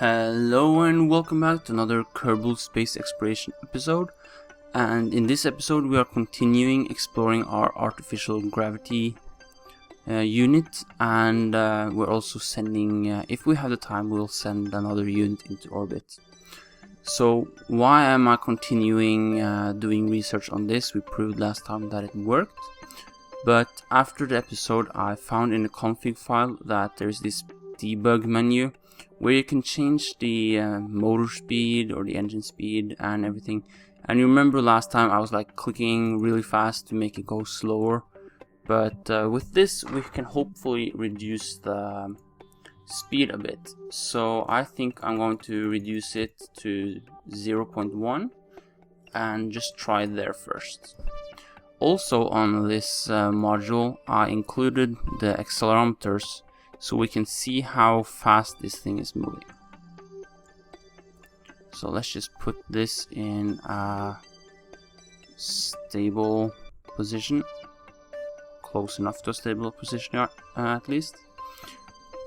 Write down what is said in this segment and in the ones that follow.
Hello and welcome back to another Kerbal Space Exploration episode, and in this episode we are continuing exploring our artificial gravity unit, and we're also sending, if we have the time, we'll send another unit into orbit. So why am I continuing doing research on this? We proved last time that it worked, but after the episode I found in the config file that there's this debug menu where you can change the motor speed or the engine speed and everything. And you remember last time I was like clicking really fast to make it go slower, but with this we can hopefully reduce the speed a bit. So I think I'm going to reduce it to 0.1 and just try there first. Also on this module I included the accelerometers, so we can see how fast this thing is moving. So let's just put this in a stable position, close enough to a stable position at least.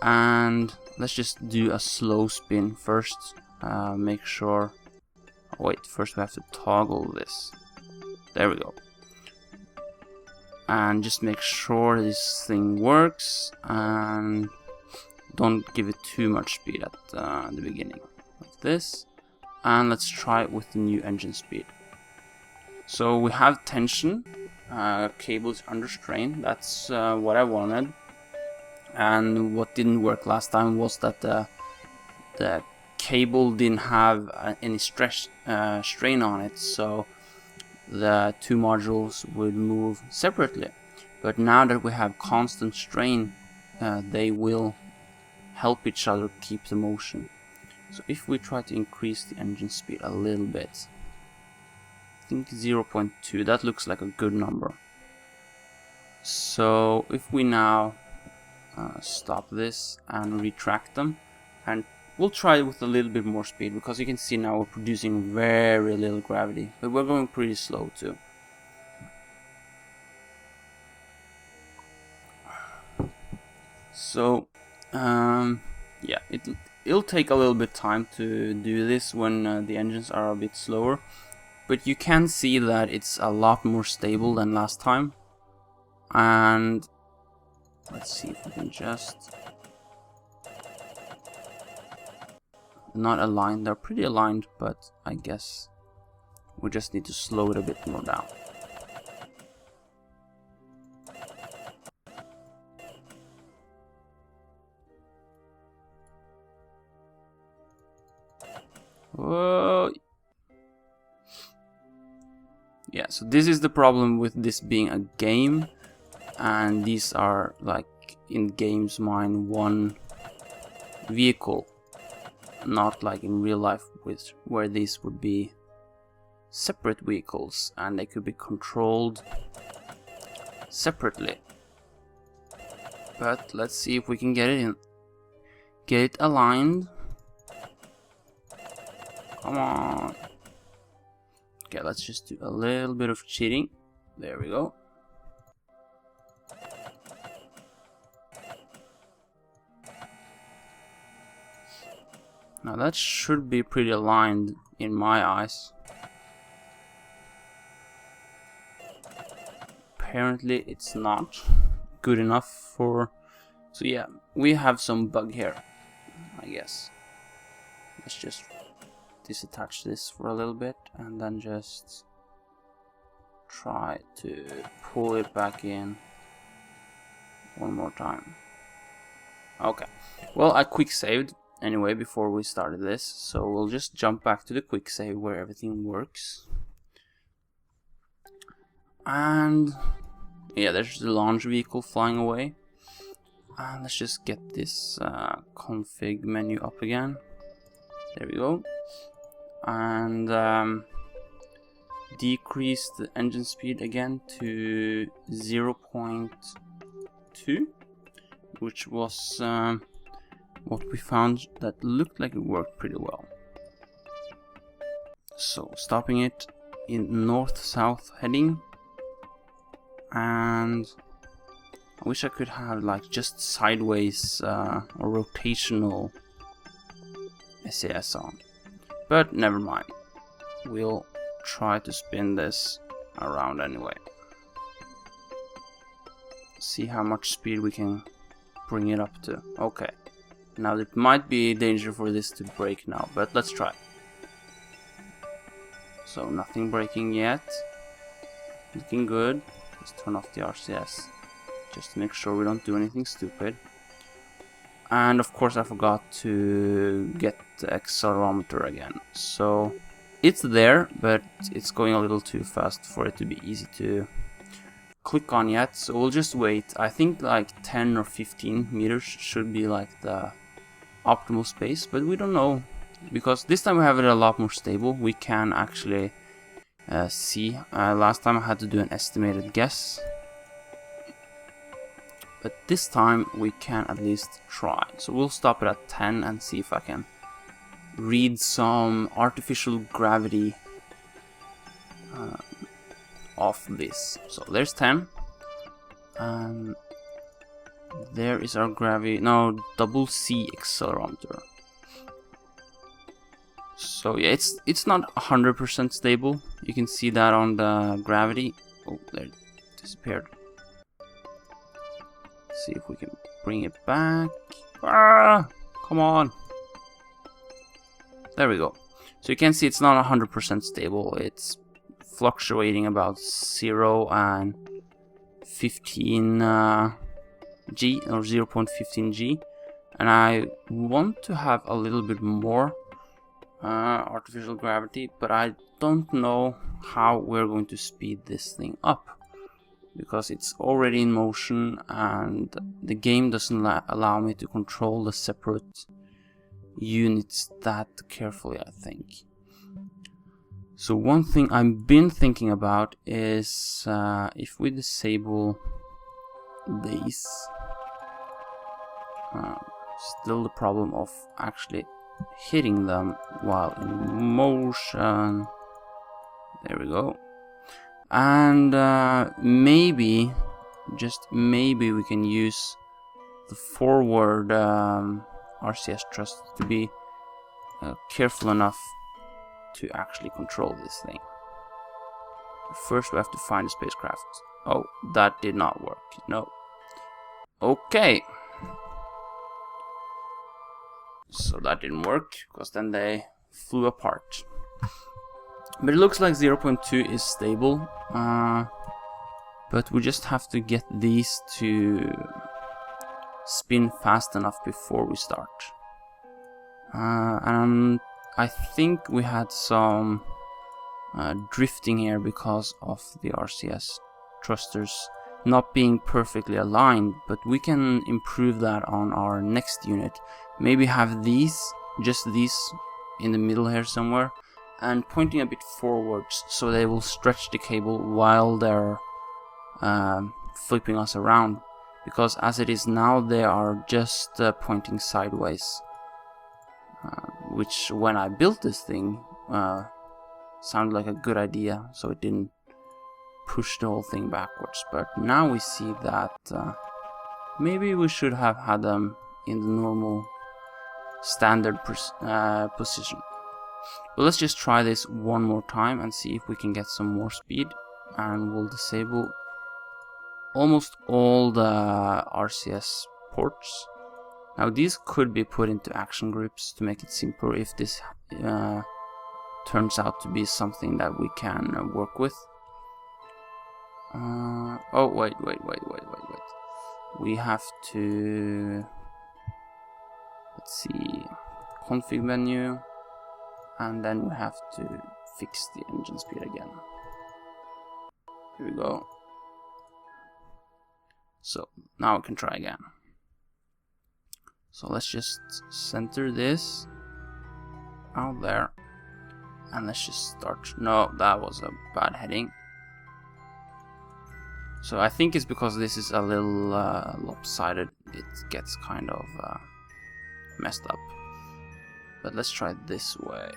And let's just do a slow spin first. Make sure, wait, first we have to toggle this. There we go. And just make sure this thing works and don't give it too much speed at the beginning, like this. And let's try it with the new engine speed. So we have tension, cable is under strain. That's what I wanted. And what didn't work last time was that the cable didn't have any strain on it, so the two modules would move separately. But now that we have constant strain, they will help each other keep the motion. So if we try to increase the engine speed a little bit, I think 0.2, that looks like a good number. So if we now stop this and retract them, and we'll try it with a little bit more speed, because you can see now we're producing very little gravity, but we're going pretty slow too. So yeah, it'll take a little bit time to do this when the engines are a bit slower, but you can see that it's a lot more stable than last time. And let's see if we can just not aligned. They're pretty aligned, but I guess we just need to slow it a bit more down. Whoa. Yeah, so this is the problem with this being a game, and these are like in games mine one vehicle, not like in real life, where these would be separate vehicles and they could be controlled separately. But let's see if we can get it aligned. Come on. Okay, let's just do a little bit of cheating. There we go. Now that should be pretty aligned in my eyes. Apparently it's not good enough for... So yeah, we have some bug here, I guess. Let's just disattach this for a little bit and then just try to pull it back in one more time. Okay, well, I quick saved anyway before we started this, so we'll just jump back to the quick save where everything works. And yeah, there's the launch vehicle flying away. And let's just get this config menu up again. There we go. And decrease the engine speed again to 0.2, which was what we found that looked like it worked pretty well. So stopping it in north-south heading, and I wish I could have like just sideways or rotational SAS on. But never mind. We'll try to spin this around anyway. See how much speed we can bring it up to. Okay. Now it might be danger for this to break now, but let's try. So nothing breaking yet. Looking good. Let's turn off the RCS just to make sure we don't do anything stupid. And of course I forgot to get the accelerometer again. So it's there, but it's going a little too fast for it to be easy to click on yet. So we'll just wait. I think like 10 or 15 meters should be like the optimal space, but we don't know, because this time we have it a lot more stable. We can actually see. Last time I had to do an estimated guess, but this time we can at least try. So we'll stop it at 10 and see if I can read some artificial gravity off this. So there's 10, and there is our gravity. No, double C accelerometer. So yeah, it's not 100% stable. You can see that on the gravity. Oh, there it disappeared. Let's see if we can bring it back. Ah, come on. There we go. So you can see it's not 100% stable. It's fluctuating about 0 and 15 G or 0.15 G, and I want to have a little bit more artificial gravity, but I don't know how we're going to speed this thing up, because it's already in motion and the game doesn't allow me to control the separate units that carefully, I think. So one thing I've been thinking about is if we disable these, still the problem of actually hitting them while in motion. There we go. And maybe, just maybe, we can use the forward RCS thrust to be careful enough to actually control this thing. First we have to find a spacecraft. Oh, that did not work. No. Okay. So that didn't work, because then they flew apart. But it looks like 0.2 is stable. But we just have to get these to spin fast enough before we start. And I think we had some drifting here because of the RCS thrusters not being perfectly aligned, but we can improve that on our next unit. Maybe have these, just these, in the middle here somewhere, and pointing a bit forwards so they will stretch the cable while they're flipping us around, because as it is now they are just pointing sideways, which when I built this thing sounded like a good idea, so it didn't push the whole thing backwards. But now we see that maybe we should have had them in the normal standard position. But let's just try this one more time and see if we can get some more speed, and we'll disable almost all the RCS ports. Now these could be put into action groups to make it simpler if this turns out to be something that we can work with. Oh, wait. We have to, let's see, config menu, and then we have to fix the engine speed again. Here we go. So now we can try again. So let's just center this out there, and let's just start. No, that was a bad heading. So I think it's because this is a little lopsided, it gets kind of messed up. But let's try it this way.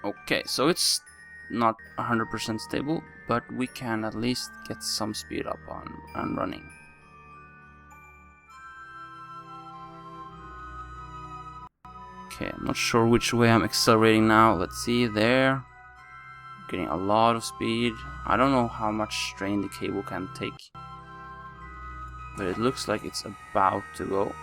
Okay, so it's not 100% stable, but we can at least get some speed up on and running. Okay, I'm not sure which way I'm accelerating now. Let's see, there. Getting a lot of speed. I don't know how much strain the cable can take, but it looks like it's about to go.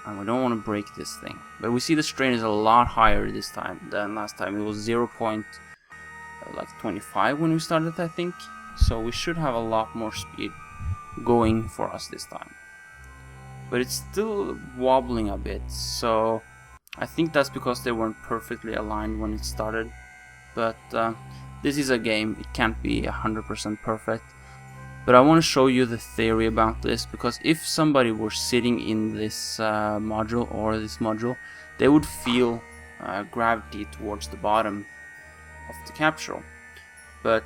And we don't want to break this thing. But we see the strain is a lot higher this time than last time. It was 0.25 when we started, I think. So we should have a lot more speed going for us this time. But it's still wobbling a bit, so I think that's because they weren't perfectly aligned when it started. But this is a game, it can't be 100% perfect. But I want to show you the theory about this, because if somebody were sitting in this module or this module, they would feel gravity towards the bottom of the capsule. But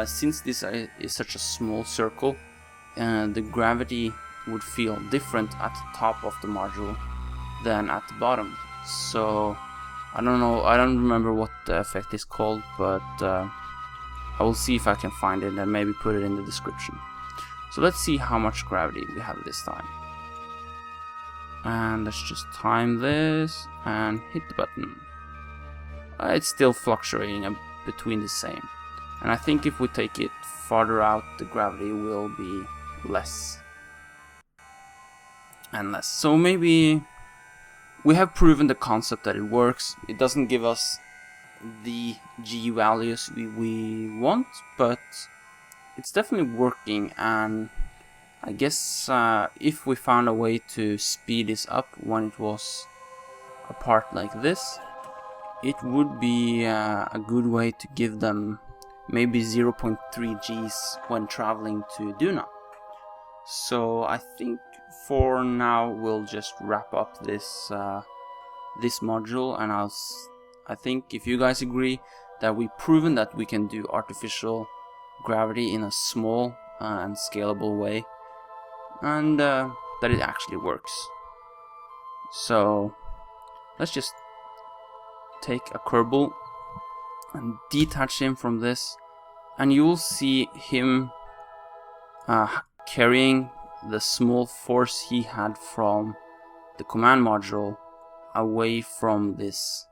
since this is such a small circle, the gravity would feel different at the top of the module than at the bottom. So I don't know, I don't remember what the effect is called, but I will see if I can find it and maybe put it in the description. So let's see how much gravity we have this time. And let's just time this and hit the button. It's still fluctuating between the same. And I think if we take it farther out, the gravity will be less and less. So maybe we have proven the concept that it works. It doesn't give us the G values we want, but it's definitely working. And I guess if we found a way to speed this up when it was apart like this, it would be a good way to give them maybe 0.3 Gs when traveling to Duna. So I think for now we'll just wrap up this this module, and I think if you guys agree that we've proven that we can do artificial gravity in a small and scalable way, and that it actually works. So let's just take a Kerbal and detach him from this, and you will see him carrying the small force he had from the command module away from this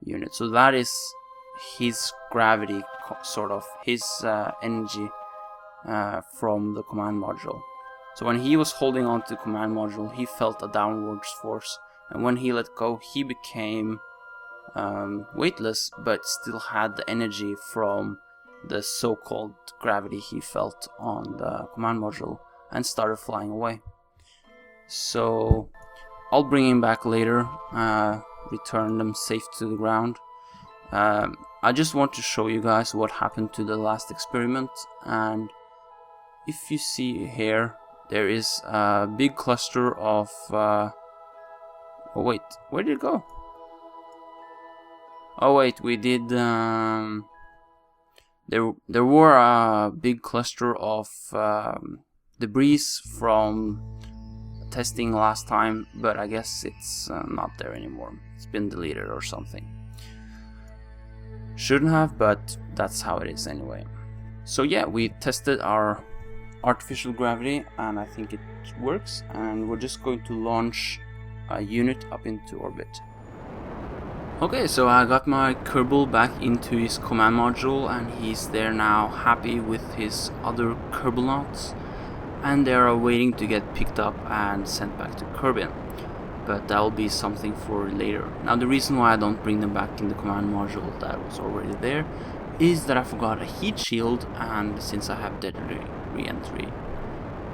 unit. So that is his gravity, sort of his energy from the command module. So when he was holding on to the command module, he felt a downwards force, and when he let go, he became weightless, but still had the energy from the so-called gravity he felt on the command module, and started flying away. So I'll bring him back later, return them safe to the ground. I just want to show you guys what happened to the last experiment, and if you see here, there is a big cluster of oh wait, where did it go? Oh wait, we did there were a big cluster of debris from testing last time, but I guess it's not there anymore. It's been deleted or something. Shouldn't have, but that's how it is anyway. So yeah, we tested our artificial gravity, and I think it works, and we're just going to launch a unit up into orbit. Okay, so I got my Kerbal back into his command module, and he's there now, happy with his other Kerbalnauts, and they're waiting to get picked up and sent back to Kerbin. But that will be something for later. Now the reason why I don't bring them back in the command module that was already there is that I forgot a heat shield, and since I have deadly re-entry,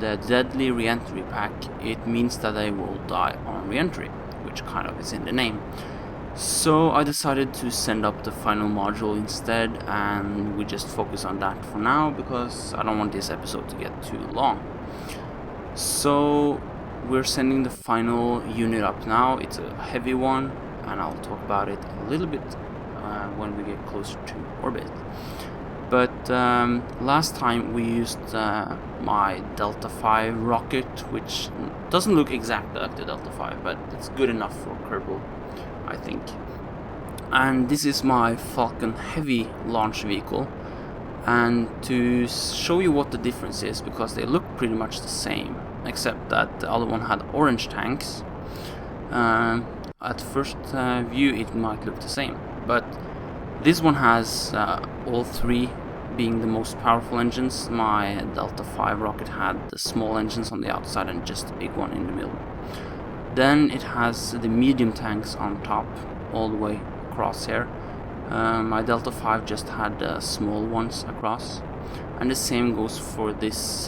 the deadly re-entry pack, it means that I will die on re-entry, which kind of is in the name. So I decided to send up the final module instead, and we just focus on that for now because I don't want this episode to get too long. So we're sending the final unit up now. It's a heavy one, and I'll talk about it a little bit when we get closer to orbit. But last time we used my Delta 5 rocket, which doesn't look exactly like the Delta 5, but it's good enough for Kerbal, I think. And this is my Falcon Heavy launch vehicle, and to show you what the difference is, because they look pretty much the same except that the other one had orange tanks, at first view it might look the same, but this one has all three being the most powerful engines. My Delta V rocket had the small engines on the outside and just a big one in the middle. Then it has the medium tanks on top all the way across here. My Delta V just had small ones across, and the same goes for this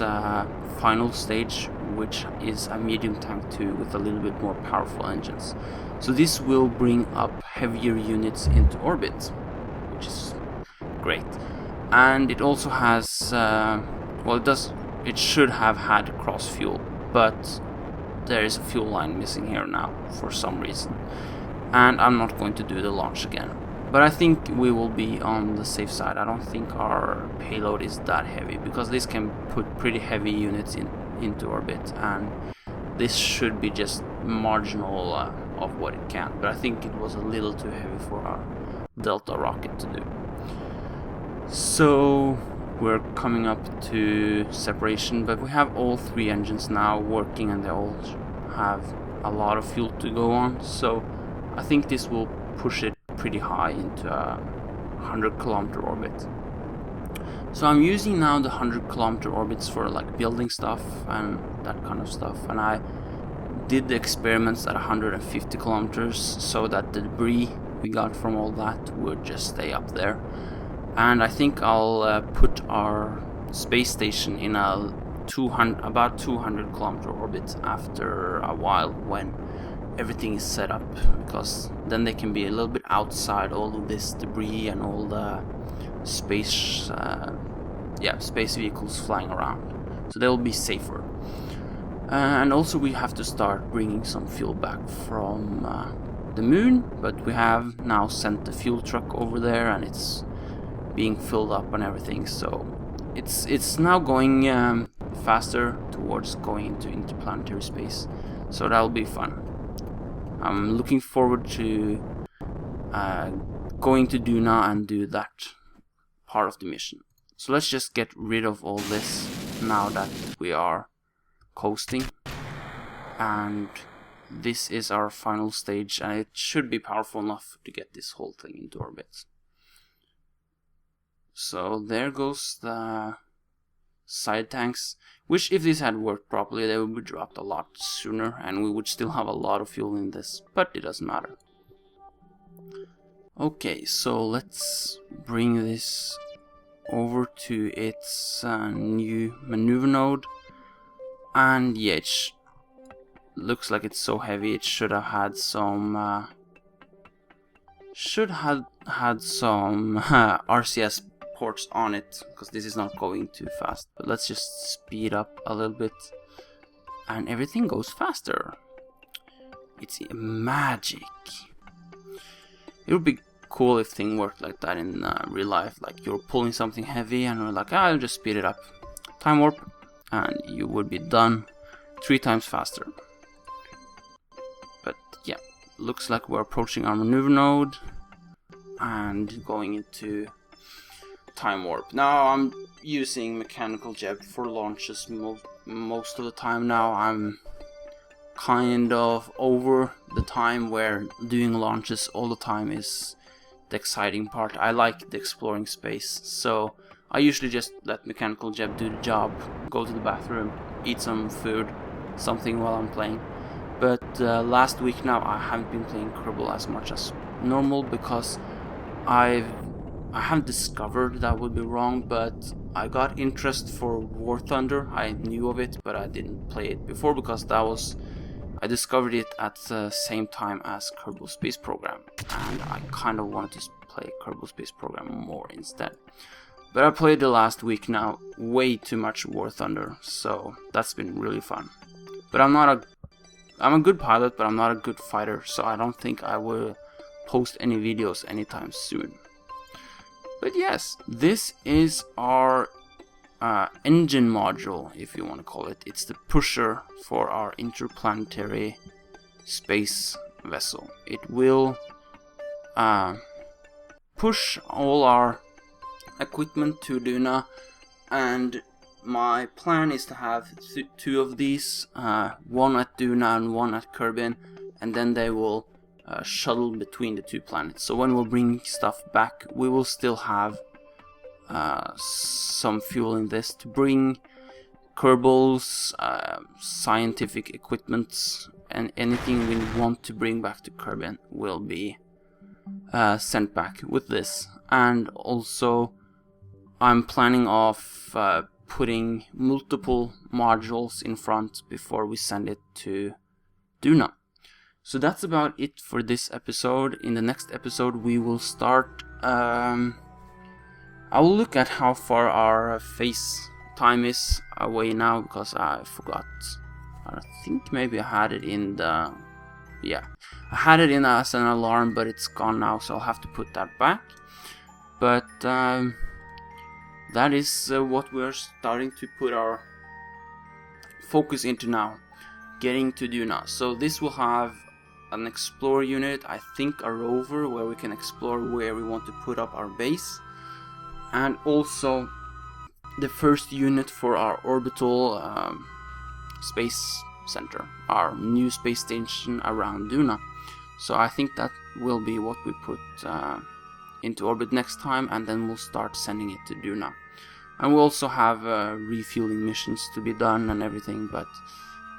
final stage, which is a medium tank too with a little bit more powerful engines. So this will bring up heavier units into orbit, which is great. And it also has, well, it should have had cross fuel, but there is a fuel line missing here now for some reason, and I'm not going to do the launch again. But I think we will be on the safe side. I don't think our payload is that heavy, because this can put pretty heavy units into orbit, and this should be just marginal of what it can. But I think it was a little too heavy for our Delta rocket to do. So we're coming up to separation, but we have all three engines now working, and they all have a lot of fuel to go on. So I think this will push it pretty high into a 100-kilometer orbit. So I'm using now the 100-kilometer orbits for like building stuff and that kind of stuff, and I did the experiments at 150 kilometers so that the debris we got from all that would just stay up there. And I think I'll put our space station in a about 200-kilometer orbit after a while, when everything is set up, because then they can be a little bit outside all of this debris and all the space vehicles flying around, so they'll be safer. And also we have to start bringing some fuel back from the moon, but we have now sent the fuel truck over there, and it's being filled up and everything, so it's now going faster towards going into interplanetary space, so that'll be fun. I'm looking forward to going to Duna and do that part of the mission. So let's just get rid of all this now that we are coasting, and this is our final stage, and it should be powerful enough to get this whole thing into orbit. So there goes the side tanks, which if this had worked properly they would be dropped a lot sooner, and we would still have a lot of fuel in this, but it doesn't matter. Okay, so let's bring this over to its new maneuver node, and yeah, it looks like it's so heavy it should have had some RCS ports on it, because this is not going too fast. But let's just speed up a little bit, and everything goes faster. It's magic. It would be cool if things worked like that in real life, like you're pulling something heavy and we're like, I'll just speed it up, time warp, and you would be done 3 times faster. But yeah, looks like we're approaching our maneuver node and going into time warp. Now I'm using mechanical jeb for launches most of the time now. I'm kind of over the time where doing launches all the time is the exciting part. I like the exploring space, so I usually just let mechanical jeb do the job, go to the bathroom, eat some food, something while I'm playing. But last week now I haven't been playing Kerbal as much as normal, because I haven't discovered that would be wrong, but I got interest for War Thunder. I knew of it, but I didn't play it before, because I discovered it at the same time as Kerbal Space Program, and I kind of wanted to play Kerbal Space Program more instead. But I played the last week now way too much War Thunder, so that's been really fun. But I'm a good pilot, but I'm not a good fighter, so I don't think I will post any videos anytime soon. But yes, this is our engine module, if you want to call it. It's the pusher for our interplanetary space vessel. It will push all our equipment to Duna, and my plan is to have 2 of these, one at Duna and one at Kerbin, and then they will shuttle between the two planets. So when we're bringing stuff back, we will still have some fuel in this to bring Kerbal's scientific equipment, and anything we want to bring back to Kerbal will be sent back with this. And also I'm planning of putting multiple modules in front before we send it to Duna. So that's about it for this episode. In the next episode we will start I will look at how far our phase time is away now, because I forgot. I think maybe I had it in the... yeah, I had it in as an alarm, but it's gone now, so I'll have to put that back. But that is what we're starting to put our focus into now, getting to Duna. So this will have an explorer unit, I think a rover where we can explore where we want to put up our base, and also the first unit for our orbital space center, our new space station around Duna. So I think that will be what we put into orbit next time, and then we'll start sending it to Duna. And we also have refueling missions to be done and everything, but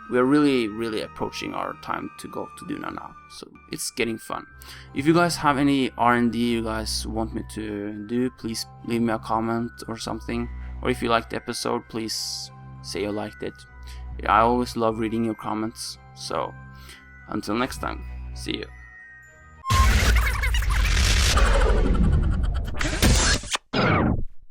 we're really approaching our time to go to Duna now, so it's getting fun. If you guys have any RnD you guys want me to do, please leave me a comment or something. Or if you liked the episode, please say you liked it. Yeah, I always love reading your comments. So until next time, see you.